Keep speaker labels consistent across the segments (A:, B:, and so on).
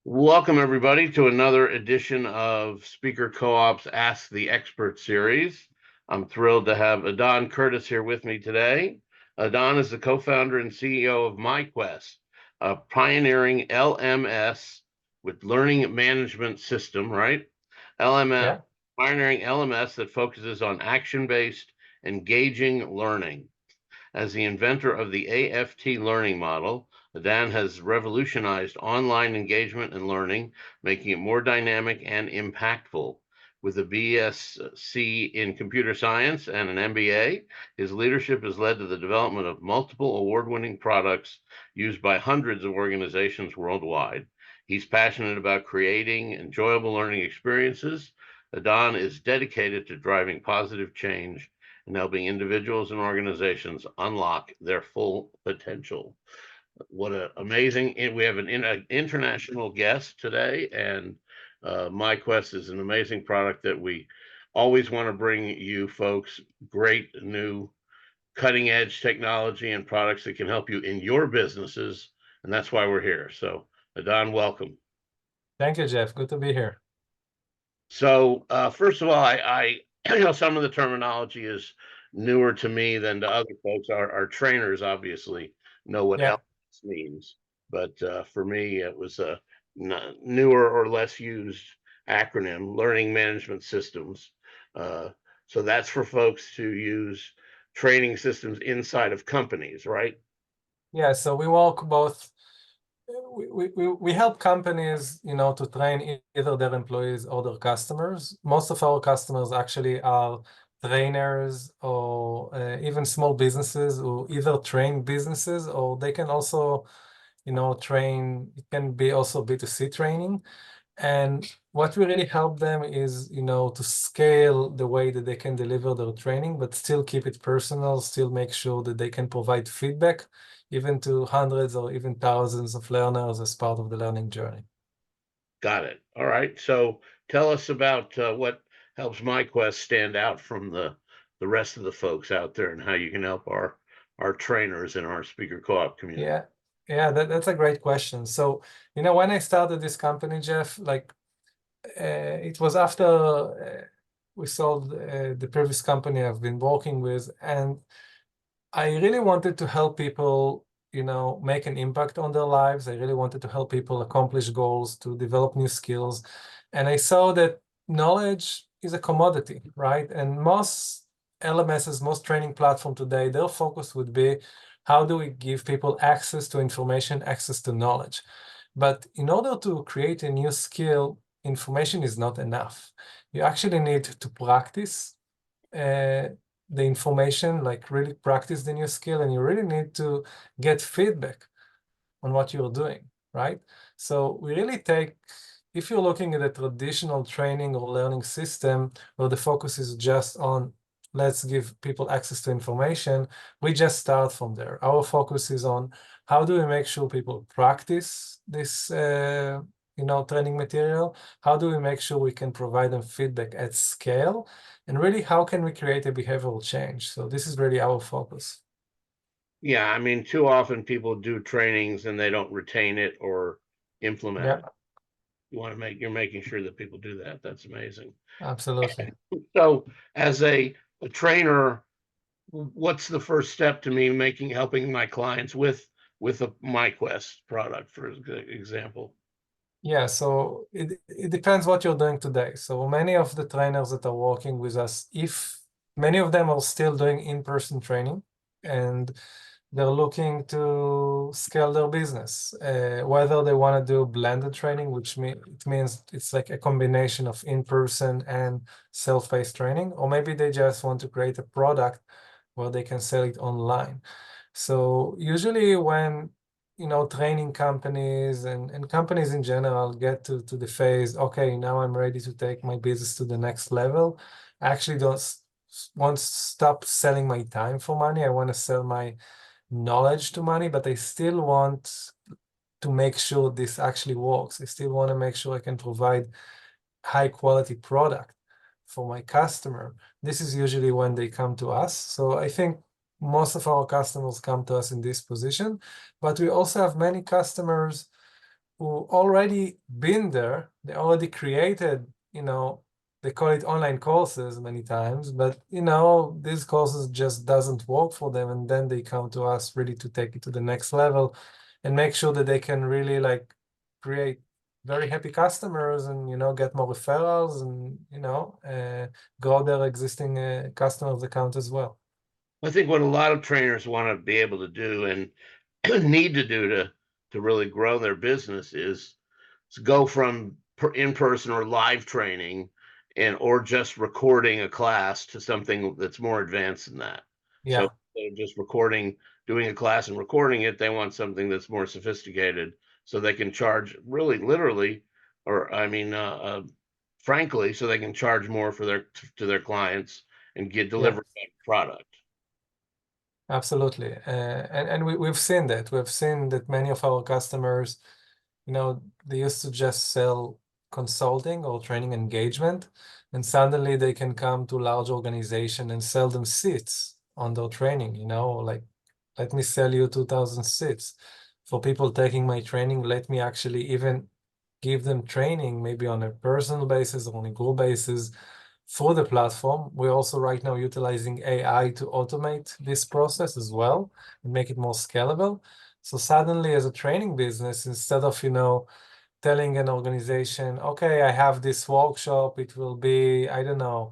A: Welcome, everybody, to another edition of Speaker Co-op's Ask the Expert series. I'm thrilled to have Edan Kertis here with me today. Edan is the co-founder and CEO of myQuest, a pioneering LMS with learning management system, right? LMS,
B: Yeah.
A: pioneering LMS that focuses on action-based, engaging learning. As the inventor of the AFT Learning Model, Edan has revolutionized online engagement and learning, making it more dynamic and impactful. With a BSc in computer science and an MBA, his leadership has led to the development of multiple award-winning products used by hundreds of organizations worldwide. He's passionate about creating enjoyable learning experiences. Edan is dedicated to driving positive change and helping individuals and organizations unlock their full potential. What an amazing, and we have an international guest today, and myQuest is an amazing product that we always want to bring you folks great new cutting edge technology and products that can help you in your businesses. And that's why we're here. So, Edan, welcome.
B: Thank you, Jeff. Good to be here.
A: So, first of all, some of the terminology is newer to me than to other folks. Our trainers obviously know what
B: Yeah.
A: LMS means, but for me, it was a newer or less used acronym, Learning Management Systems. Uh, so that's for folks to use training systems inside of companies, right?
B: Yeah. So we work both. We help companies, to train either their employees or their customers. Most of our customers actually are trainers or even small businesses who either train businesses or they can also, train. It can be also B2C training. And what we really help them is, to scale the way that they can deliver their training, but still keep it personal, still make sure that they can provide feedback, even to hundreds or even thousands of learners as part of the learning journey.
A: Got it. All right. So tell us about what helps myQuest stand out from the rest of the folks out there, and how you can help our trainers in our speaker co-op community.
B: Yeah, yeah, that's a great question. So, when I started this company, Jeff, it was after we sold the previous company I've been working with, and I really wanted to help people, make an impact on their lives. I really wanted to help people accomplish goals, to develop new skills. And I saw that knowledge is a commodity, right? And most LMSs, most training platform today, their focus would be how do we give people access to information, access to knowledge? But in order to create a new skill, information is not enough. You actually need to practice the information, like really practice the new skill, and you really need to get feedback on what you're doing, right? So we really take, if you're looking at a traditional training or learning system where the focus is just on let's give people access to information, we just start from there. Our focus is on how do we make sure people practice this training material? How do we make sure we can provide them feedback at scale? And really, how can we create a behavioral change? So this is really our focus.
A: Yeah, I mean, too often people do trainings and they don't retain it or implement
B: Yeah,
A: it. You're making sure that people do that. That's amazing.
B: absolutely.
A: So, as a trainer, what's the first step to me helping my clients with a myQuest product, for example?
B: Yeah, so it depends what you're doing today. So many of the trainers that are working with us, if many of them are still doing in-person training and they're looking to scale their business, whether they want to do blended training, which it means it's like a combination of in-person and self-paced training, or maybe they just want to create a product where they can sell it online. So usually when training companies and companies in general get to the phase, okay, now I'm ready to take my business to the next level. I actually don't want to stop selling my time for money. I want to sell my knowledge to money, but I still want to make sure this actually works. I still want to make sure I can provide high quality product for my customer. This is usually when they come to us. So I think most of our customers come to us in this position, but we also have many customers who already been there. They already created, they call it online courses many times, but these courses just doesn't work for them, and then they come to us really to take it to the next level and make sure that they can really like create very happy customers and get more referrals and grow their existing customers account as well.
A: I think what a lot of trainers want to be able to do and need to do to really grow their business is to go from in-person or live training and or just recording a class to something that's more advanced than that. So
B: Yeah.
A: instead of just recording, doing a class and recording it, they want something that's more sophisticated so they can charge really literally, or I mean, frankly, so they can charge more for their clients and
B: Yeah.
A: deliver a better product.
B: Absolutely. And we've seen that. We've seen that many of our customers, they used to just sell consulting or training engagement, and suddenly they can come to large organization and sell them seats on their training, like, let me sell you 2,000 seats. For people taking my training, let me actually even give them training, maybe on a personal basis or on a group basis, for the platform. We're also right now utilizing AI to automate this process as well and make it more scalable. So suddenly, as a training business, instead of, telling an organization, okay, I have this workshop, it will be, I don't know,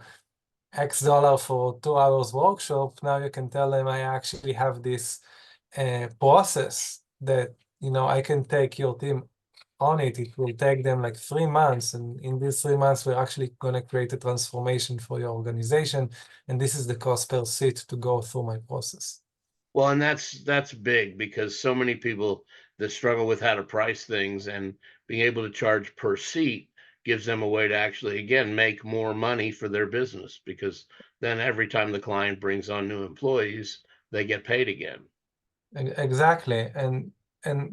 B: X dollar for 2 hours workshop. Now you can tell them I actually have this process that, I can take your team on it. It will take them like 3 months. And in these 3 months, we're actually going to create a transformation for your organization. And this is the cost per seat to go through my process.
A: Well, and that's big because so many people that struggle with how to price things and being able to charge per seat gives them a way to actually again make more money for their business because then every time the client brings on new employees, they get paid again.
B: Exactly. And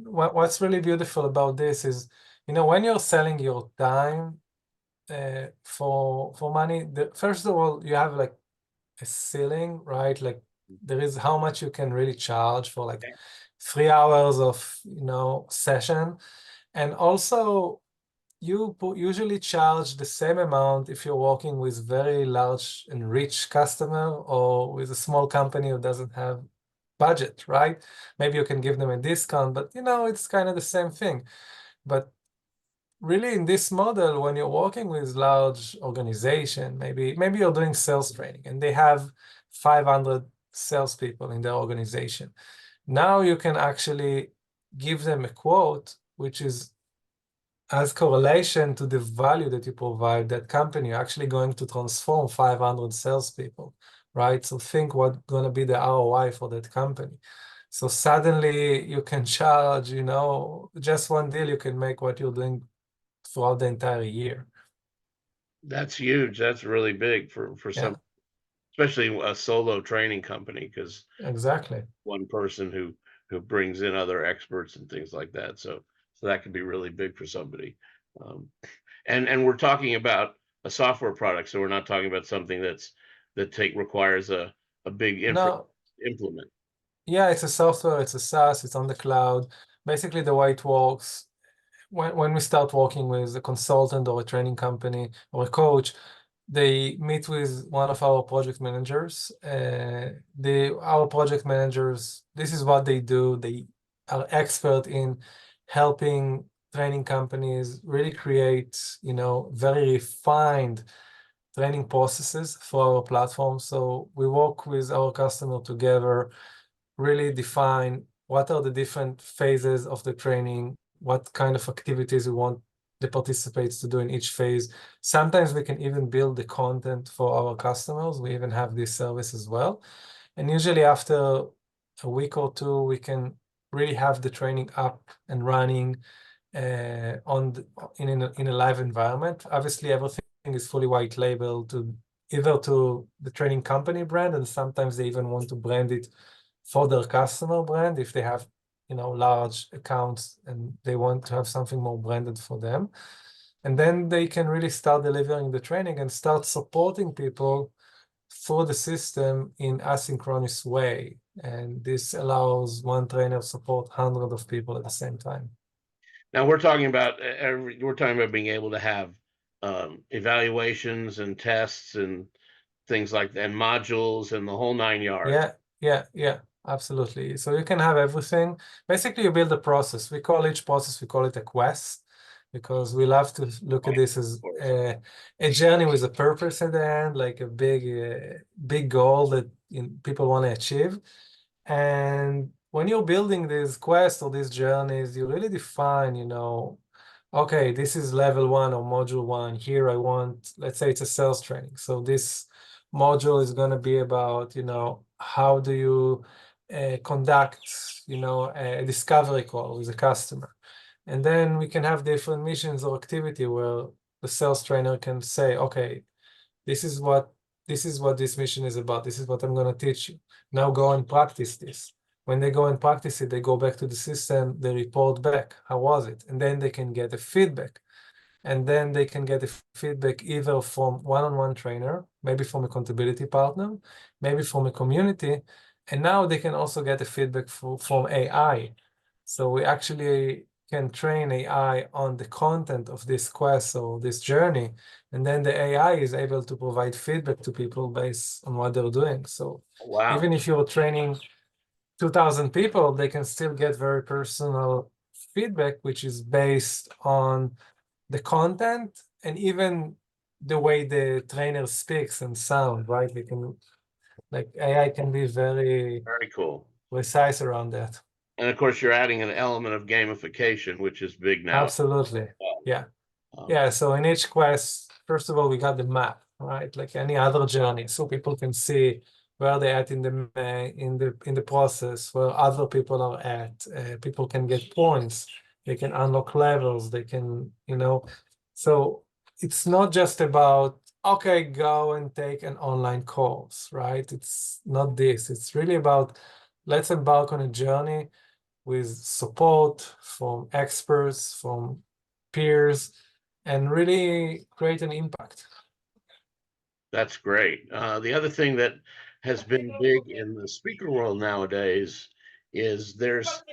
B: what's really beautiful about this is, when you're selling your time for money, first of all, you have like a ceiling, right? Like there is how much you can really charge for like 3 hours of, session. And also you usually charge the same amount if you're working with very large and rich customer or with a small company who doesn't have budget, right? Maybe you can give them a discount, but it's kind of the same thing. But really in this model, when you're working with large organization, maybe you're doing sales training and they have 500 salespeople in their organization. Now you can actually give them a quote which is as correlation to the value that you provide that company. You're actually going to transform 500 salespeople, right? So think what's going to be the ROI for that company. So suddenly you can charge, just one deal, you can make what you're doing throughout the entire year.
A: That's huge. That's really big for
B: Yeah,
A: some, especially a solo training company because
B: exactly.
A: one person who brings in other experts and things like that. So that could be really big for somebody. Um, and we're talking about a software product, so we're not talking about something that take requires a big infra
B: No,
A: implement.
B: yeah, it's a software, it's a SaaS, it's on the cloud. Basically, the way it works, when we start working with a consultant or a training company or a coach, they meet with one of our project managers. Our project managers, this is what they do. They are expert in helping training companies really create, very refined training processes for our platform. So we work with our customer together, really define what are the different phases of the training, what kind of activities we want the participants to do in each phase. Sometimes we can even build the content for our customers. We even have this service as well. And usually after a week or two, we can really have the training up and running in a live environment. Obviously, everything is fully white label to either to the training company brand, and sometimes they even want to brand it for their customer brand if they have large accounts and they want to have something more branded for them. And then they can really start delivering the training and start supporting people through the system in asynchronous way. And this allows one trainer support hundreds of people at the same time.
A: Now we're talking about we're talking about being able to have evaluations and tests and things like that, and modules and the whole 9 yards.
B: Yeah, absolutely. So you can have everything. Basically, you build a process. We call each process, we call it a quest, because we love to look at
A: Right,
B: this
A: of
B: as
A: course.
B: a journey with a purpose at the end, like a big goal that people want to achieve. And when you're building these quests or these journeys, you really define, okay, this is level 1 or module 1. Here I want, let's say it's a sales training. So this module is going to be about, how do you conduct, a discovery call with a customer. And then we can have different missions or activity where the sales trainer can say, okay, this is what this mission is about. This is what I'm going to teach you. Now go and practice this. When they go and practice it, they go back to the system, they report back. How was it? And then they can get a feedback. And then they can get a feedback either from one-on-one trainer, maybe from a accountability partner, maybe from a community. And now they can also get a feedback from AI. So we actually can train AI on the content of this quest or this journey. And then the AI is able to provide feedback to people based on what they're doing. So
A: Wow,
B: even if you're training 2,000 people, they can still get very personal feedback, which is based on the content and even the way the trainer speaks and sound, right? They can, like AI can be very
A: very cool.
B: precise around that.
A: And of course, you're adding an element of gamification, which is big now.
B: Absolutely. Yeah.
A: Um,
B: Yeah, so in each quest, first of all, we got the map, right? Like any other journey, so people can see where they're at in the process, where other people are at. People can get points, they can unlock levels, they can, So it's not just about, okay, go and take an online course, right? It's not this. It's really about, let's embark on a journey with support from experts, from peers, and really create an impact.
A: that's great. The other thing that has been big in the speaker world nowadays is there's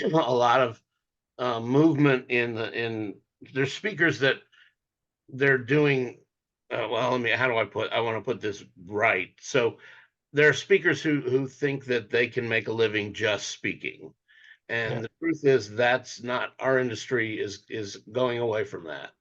A: a lot of movement in there's speakers that they're doing. Well, let me. How do I put? I want to put this right. So there are speakers who think that they can make a living just speaking.
B: Yeah,
A: And the truth is that's not our industry is going away from that.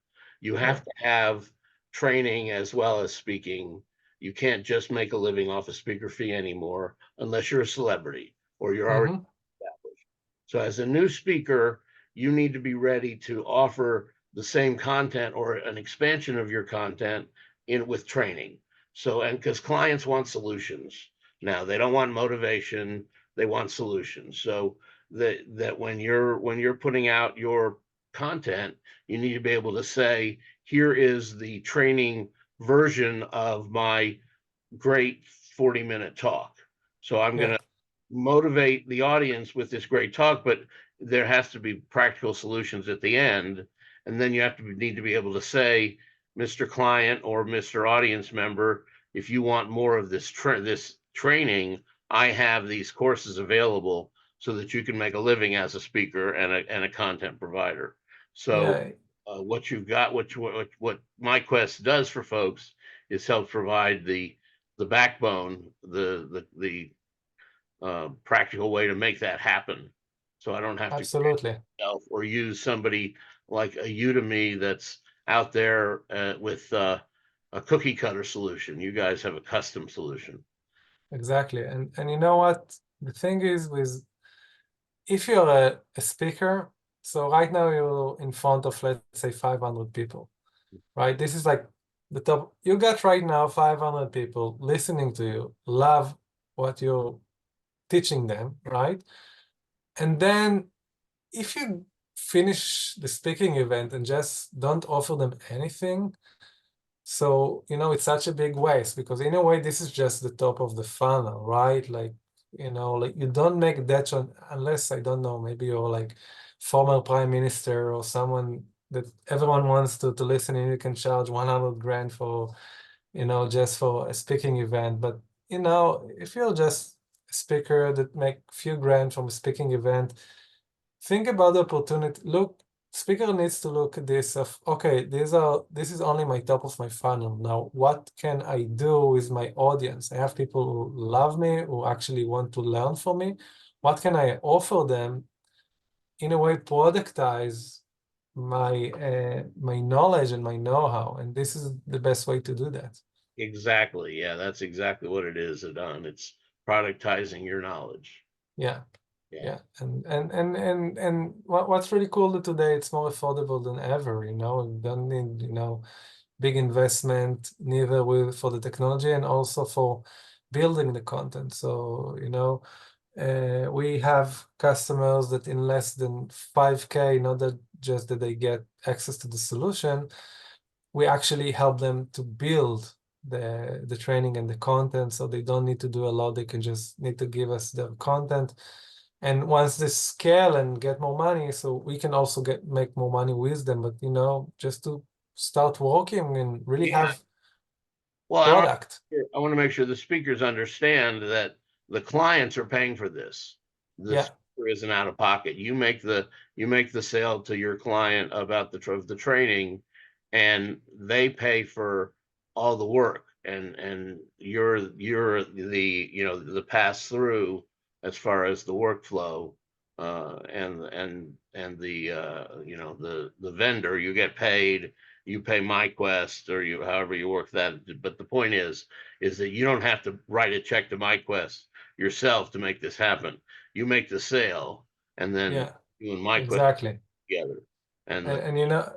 A: You
B: yeah.
A: have to have training as well as speaking. You can't just make a living off a speaker fee anymore unless you're a celebrity or you're already
B: Mm-hmm.
A: established. So as a new speaker, you need to be ready to offer the same content or an expansion of your content in with training. So and because clients want solutions now, they don't want motivation, they want solutions. So that when you're putting out your content, you need to be able to say, here is the training version of my great 40-minute talk. So I'm going
B: Yeah,
A: to motivate the audience with this great talk, but there has to be practical solutions at the end. And then you need to be able to say, Mr. Client or Mr. Audience member, if you want more of this training, I have these courses available so that you can make a living as a speaker and a content provider. So
B: yeah,
A: what you've got, what myQuest does for folks is help provide the backbone, the practical way to make that happen. So I don't have to create
B: absolutely.
A: myself or use somebody like a Udemy that's out there with a cookie cutter solution. You guys have a custom solution.
B: Exactly. And you know what? The thing is with if you're a speaker, so right now you're in front of, let's say, 500 people, right? This is like the top. You got right now 500 people listening to you, love what you're teaching them, right? And then if you finish the speaking event and just don't offer them anything, so, it's such a big waste because in a way, this is just the top of the funnel, right? Like, like you don't make that unless, I don't know, maybe you're like former prime minister or someone that everyone wants to listen and you can charge 100 grand for, just for a speaking event. But, if you're just a speaker that make few grand from a speaking event, think about the opportunity. Look, speaker needs to look at this of, okay, this is only my top of my funnel. Now, what can I do with my audience? I have people who love me, who actually want to learn from me. What can I offer them, in a way, productize my knowledge and my know-how? And this is the best way to do that.
A: Exactly. Yeah, that's exactly what it is, Edan. It's productizing your knowledge.
B: Yeah.
A: Yeah.
B: Yeah, and what's really cool that today it's more affordable than ever, you know. You don't need, you know, big investment, neither with for the technology and also for building the content. So, you know, we have customers that in less than 5K, not that just that they get access to the solution, we actually help them to build the training and the content, so they don't need to do a lot. They can just need to give us their content. And once they scale and get more money, so we can also make more money with them. But, you know, just to start working and really
A: Yeah.
B: have
A: Well,
B: product.
A: I want to make sure the speakers understand that the clients are paying for this. The
B: Yeah,
A: speaker isn't out of pocket. You make the sale to your client about the training, and they pay for all the work, and you're the the pass through as far as the workflow, and the the vendor. You get paid, you pay myQuest, or you however you work that. But the point is that you don't have to write a check to myQuest yourself to make this happen. You make the sale, and then
B: yeah,
A: you and myQuest
B: exactly.
A: together. And the,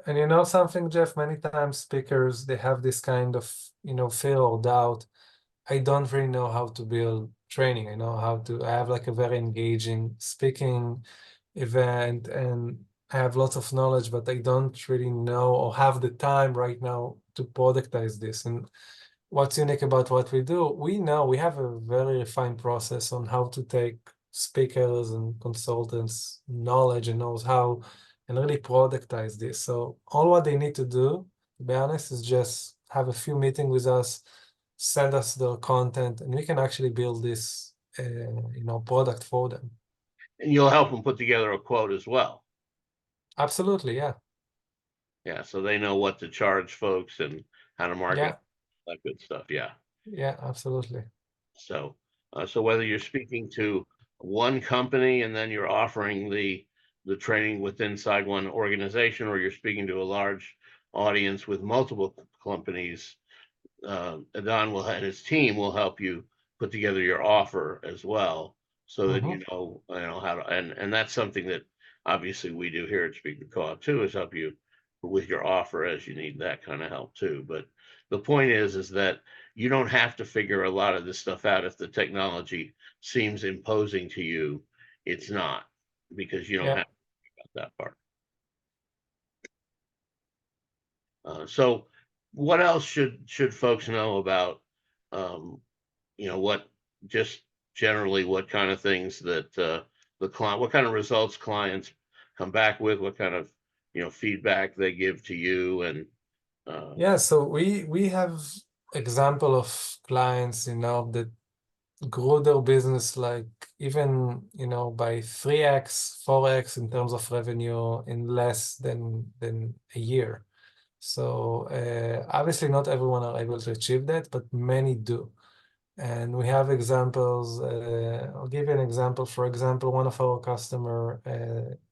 B: And you know something, Jeff, many times speakers, they have this kind of, you know, fear or doubt. I don't really know how to build training. I have like a very engaging speaking event and I have lots of knowledge, but I don't really know or have the time right now to productize this. And what's unique about what we do, we know we have a very refined process on how to take speakers and consultants' knowledge and knows how and really productize this. So all what they need to do, to be honest, is just have a few meetings with us, send us their content, and we can actually build this, you know, product for them.
A: and you'll help them put together a quote as well.
B: Absolutely, yeah,
A: Yeah, so they know what to charge folks and how to market,
B: yeah,
A: that good stuff. Yeah.
B: yeah, absolutely.
A: So, so whether you're speaking to one company and then you're offering the training with inside one organization, or you're speaking to a large audience with multiple companies, Edan will and his team will help you put together your offer as well, so that
B: Hmm.
A: you know how to, and that's something that obviously we do here at Speak the Call too, is help you with your offer as you need that kind of help too. But the point is that you don't have to figure a lot of this stuff out. If the technology seems imposing to you, it's not, because you don't
B: Yeah.
A: have that part. So what else should folks know about, um, what, just generally what kind of things that the client, what kind of results clients come back with, what kind of feedback they give to you, and uh,
B: Yeah, so we have example of clients, you know, that grew their business like even, you know, by 3x, 4x in terms of revenue in less than a year. So obviously not everyone are able to achieve that, but many do. And we have examples. I'll give you an example. For example, one of our customer,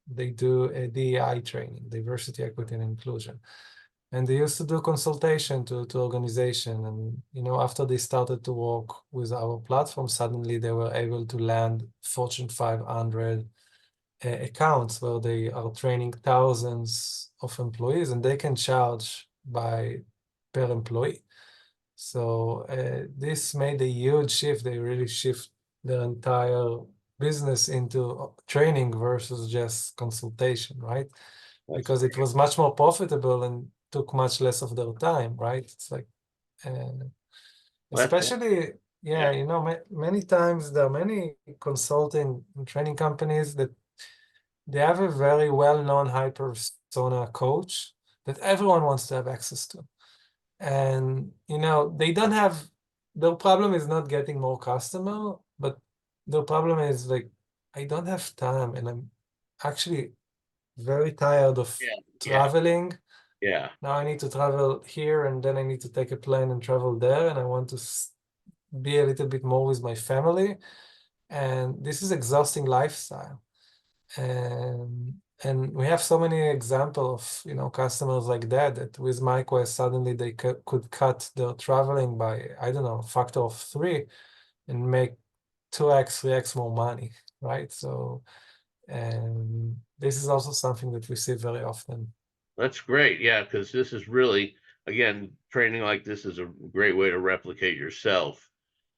B: they do a DEI training, diversity, equity, and inclusion. And they used to do consultation to organization. And, you know, after they started to work with our platform, suddenly they were able to land Fortune 500 accounts where they are training thousands of employees and they can charge by per employee. So this made a huge shift. They really shift their entire business into training versus just consultation, right?
A: that's
B: Because it was much more profitable and took much less of their time, right? It's like, uh,
A: that's
B: especially, yeah,
A: yeah,
B: you know, many times there are many consulting and training companies that they have a very well-known high persona coach that everyone wants to have access to. And, you know, they don't have, their problem is not getting more customer, but their problem is like, I don't have time and I'm actually very tired of
A: Yeah, yeah,
B: traveling.
A: yeah.
B: Now I need to travel here and then I need to take a plane and travel there, and I want to be a little bit more with my family. And this is exhausting lifestyle. And we have so many examples of customers like that, that with myQuest suddenly they could cut their traveling by, I don't know, a factor of 3 and make 2x, 3x more money, right? So this is also something that we see very often.
A: That's great. Yeah, because this is really, again, training like this is a great way to replicate yourself.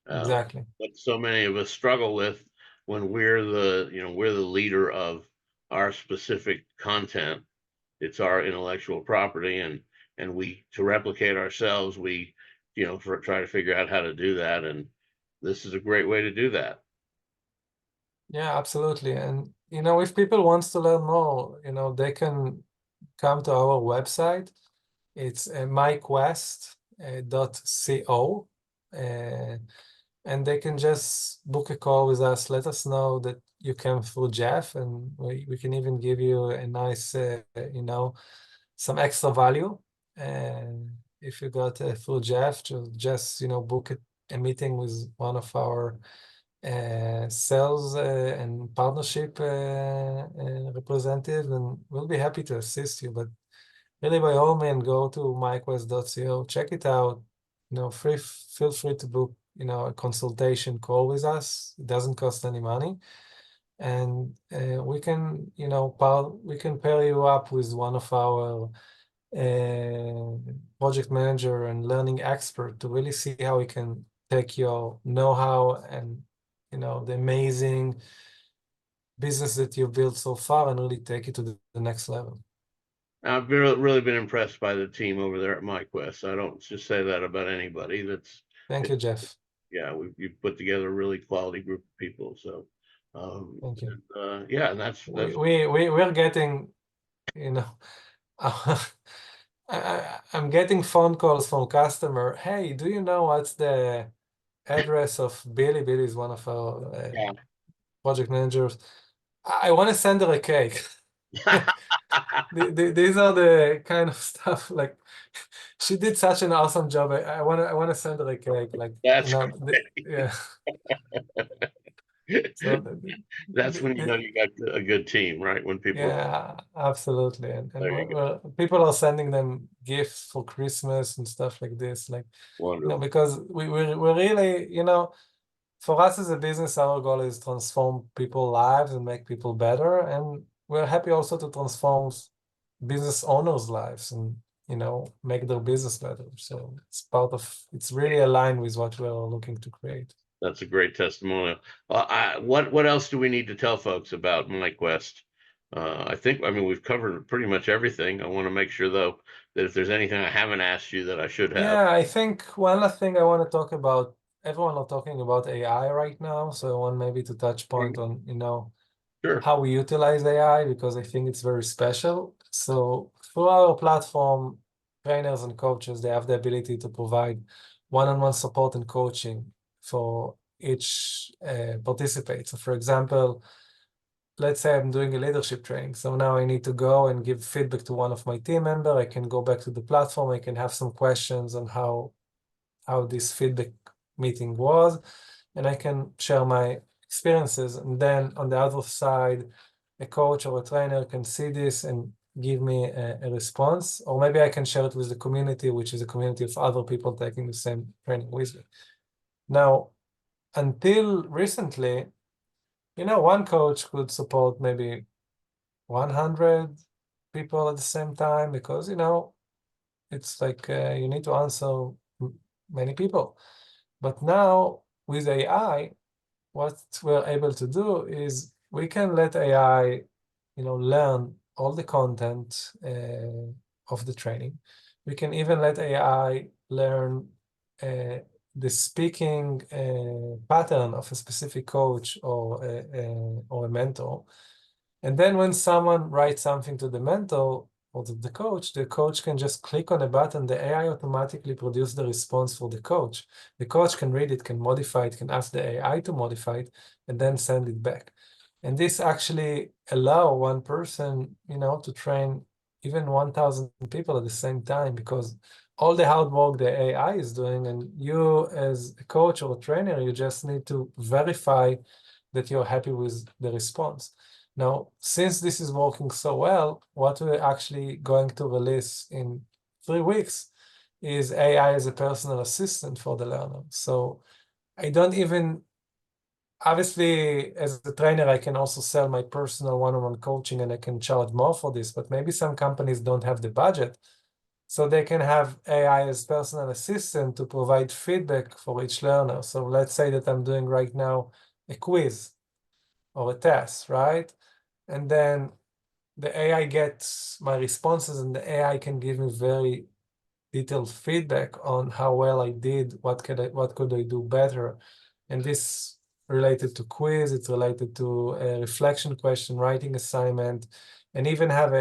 A: Uh,
B: Exactly.
A: what so many of us struggle with when we're the leader of our specific content. It's our intellectual property, and we to replicate ourselves, we try to figure out how to do that, and this is a great way to do that.
B: Yeah, absolutely. And if people wants to learn more, they can come to our website. It's myQuest.co, and they can just book a call with us. Let us know that you came through Jeff, and we can even give you a nice, some extra value. And if you got through Jeff, just book a meeting with one of our sales and partnership representative, and we'll be happy to assist you. But really, by all means, go to myquest.co, check it out. Feel free to book, a consultation call with us. It doesn't cost any money, and we can, we can pair you up with one of our project manager and learning expert to really see how we can take your know-how and the amazing business that you've built so far and really take it to the next level.
A: I've really been impressed by the team over there at myQuest. I don't just say that about anybody.
B: Thank
A: It,
B: you, Jeff.
A: yeah, you've put together a really quality group of people. So,
B: Thank you.
A: yeah, and that's
B: We're getting, I'm getting phone calls from customer. Hey, do you know what's the address of Billy? Billy is one of our
A: yeah.
B: project managers. I want to send her a cake. These are the kind of stuff like she did such an awesome job. I want to send her a cake. Like,
A: That's
B: yeah.
A: great.
B: So
A: That's when you know you got a good team, right? When people are
B: yeah, absolutely. And
A: there, you go.
B: people are sending them gifts for Christmas and stuff like this. Like,
A: Wonderful.
B: because we're really, for us as a business, our goal is transform people's lives and make people better. And we're happy also to transform business owners' lives and, make their business better. So it's really aligned with what we're looking to create.
A: That's a great testimonial. What else do we need to tell folks about myQuest? I mean, we've covered pretty much everything. I want to make sure, though, that if there's anything I haven't asked you that I should have.
B: Yeah, I think one last thing I want to talk about, everyone are talking about AI right now. So I want maybe to touch point on,
A: Sure.
B: how we utilize AI, because I think it's very special. So through our platform, trainers and coaches, they have the ability to provide one-on-one support and coaching for each participant. So for example, let's say I'm doing a leadership training. So now I need to go and give feedback to one of my team member. I can go back to the platform. I can have some questions on how this feedback meeting was, and I can share my experiences. And then on the other side, a coach or a trainer can see this and give me a response, or maybe I can share it with the community, which is a community of other people taking the same training with me. Now, until recently, one coach could support maybe 100 people at the same time, because, it's like you need to answer many people. But now with AI, what we're able to do is we can let AI, learn all the content of the training. We can even let AI learn the speaking pattern of a specific coach or a mentor. And then when someone writes something to the mentor or to the coach can just click on a button, the AI automatically produces the response for the coach. The coach can read it, can modify it, can ask the AI to modify it, and then send it back. And this actually allow one person, to train even 1,000 people at the same time, because all the hard work the AI is doing, and you as a coach or a trainer, you just need to verify that you're happy with the response. Now, since this is working so well, what we're actually going to release in 3 weeks is AI as a personal assistant for the learner. So I don't even, obviously, as a trainer, I can also sell my personal one-on-one coaching and I can charge more for this, but maybe some companies don't have the budget. So they can have AI as personal assistant to provide feedback for each learner. So let's say that I'm doing right now a quiz or a test, right? And then the AI gets my responses, and the AI can give me very detailed feedback on how well I did, what could I do better. And this related to quiz, it's related to a reflection question, writing assignment, and even have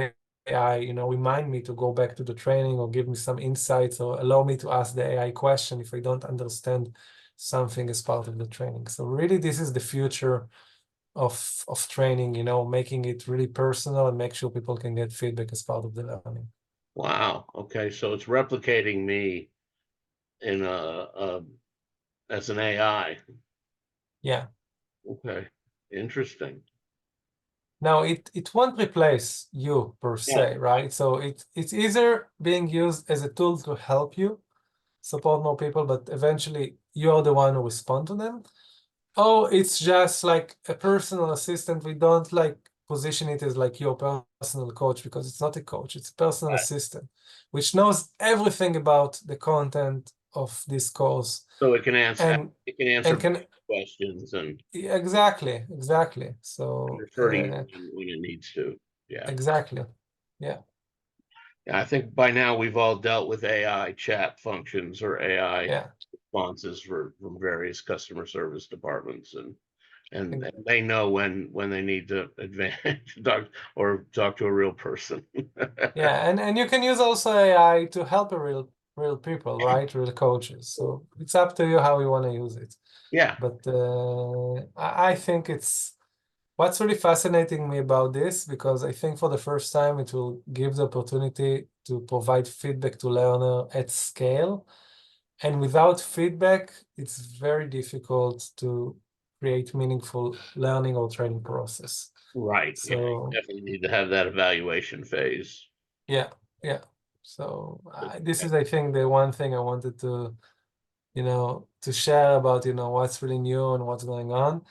B: AI, remind me to go back to the training or give me some insights or allow me to ask the AI question if I don't understand something as part of the training. So really, this is the future of training, making it really personal and make sure people can get feedback as part of the learning.
A: Wow. Okay. So it's replicating me in as an AI.
B: Yeah.
A: Okay. Interesting.
B: Now, it won't replace you per
A: Yeah.
B: se, right? So it's either being used as a tool to help you support more people, but eventually you're the one who respond to them. Or it's just like a personal assistant. We don't like position it as like your personal coach, because it's not a coach, it's a personal
A: Right.
B: assistant, which knows everything about the content of this course
A: So it can answer.
B: and
A: It can answer
B: and can
A: questions and
B: exactly. So
A: refer to you when it needs to. Yeah.
B: exactly. Yeah.
A: Yeah, I think by now we've all dealt with AI chat functions or AI
B: Yeah.
A: responses from various customer service departments, and
B: Ex-
A: they know when they need to advance talk to a real person.
B: Yeah, and you can use also AI to help a real people, right? Real coaches. So it's up to you how you want to use it.
A: Yeah,
B: But I think it's what's really fascinating me about this, because I think for the first time it will give the opportunity to provide feedback to learner at scale. And without feedback, it's very difficult to create meaningful learning or training process.
A: right. Yeah, you
B: So
A: definitely need to have that evaluation phase.
B: yeah, yeah. So
A: But
B: this is, I think, the one thing I wanted to, to share about, what's really new and what's going on.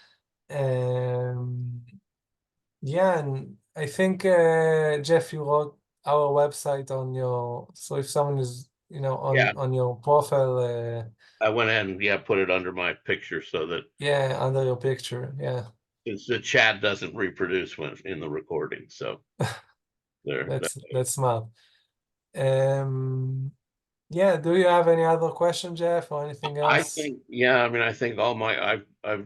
B: And yeah, and I think, Jeff, you wrote our website on your, so if someone is,
A: yeah,
B: on your profile,
A: I went ahead and put it under my picture so that
B: yeah, under your picture, yeah,
A: since the chat doesn't reproduce when in the recording, so there.
B: that's smart. Um, yeah, do you have any other question, Jeff, or anything
A: I
B: else?
A: think, yeah, I mean, I think all my, I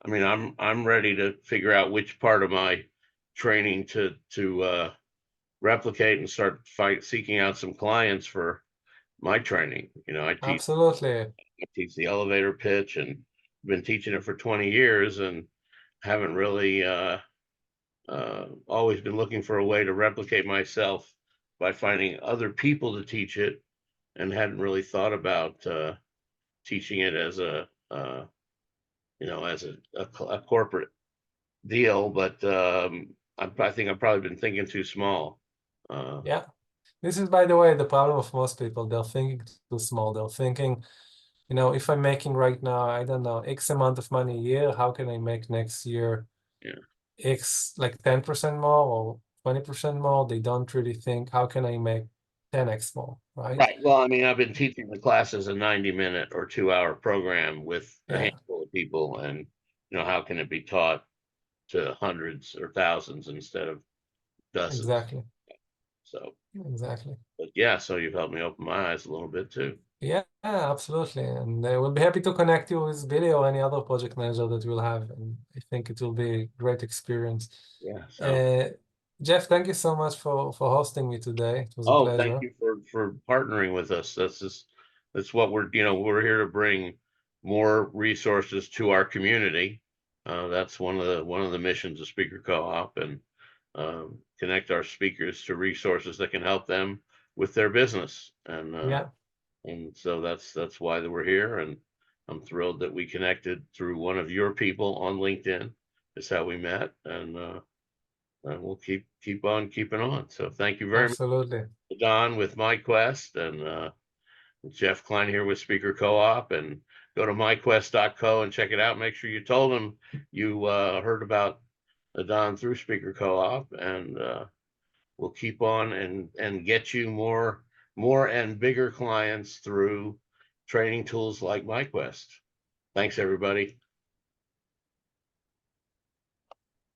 A: mean, I'm ready to figure out which part of my training to replicate and start seeking out some clients for my training.
B: Absolutely.
A: I teach the elevator pitch and been teaching it for 20 years and haven't really always been looking for a way to replicate myself by finding other people to teach it, and hadn't really thought about teaching it as as a corporate deal. But I think I've probably been thinking too small. Uh,
B: Yeah. This is, by the way, the problem of most people. They're thinking too small. They're thinking, if I'm making right now, I don't know, X amount of money a year, how can I make next year
A: yeah.
B: X, like 10% more or 20% more? They don't really think, how can I make 10x more, right?
A: Right. Well, I mean, I've been teaching the class as a 90-minute or 2-hour program with a
B: Yeah,
A: handful of people, and how can it be taught to hundreds or thousands instead of dozens?
B: exactly.
A: So,
B: Exactly.
A: but yeah, so you've helped me open my eyes a little bit too.
B: Yeah, absolutely. And we'll be happy to connect you with Billy or any other project manager that we'll have. And I think it will be a great experience.
A: Yeah. So,
B: Uh, Jeff, thank you so much for hosting me today. It was a
A: oh, thank
B: pleasure.
A: you for partnering with us. That's what we're here to bring more resources to our community. That's one of the missions of Speaker Co-op, and connect our speakers to resources that can help them with their business.
B: Yeah,
A: And so that's why that we're here. And I'm thrilled that we connected through one of your people on LinkedIn. Is how we met, and we'll keep on keeping on. So thank you very much,
B: absolutely.
A: Don, with myQuest, and Jeff Klein here with Speaker Co-op. And go to myquest.co and check it out. Make sure you told them you heard about Don through Speaker Co-op, and we'll keep on and get you more and bigger clients through training tools like myQuest. Thanks, everybody.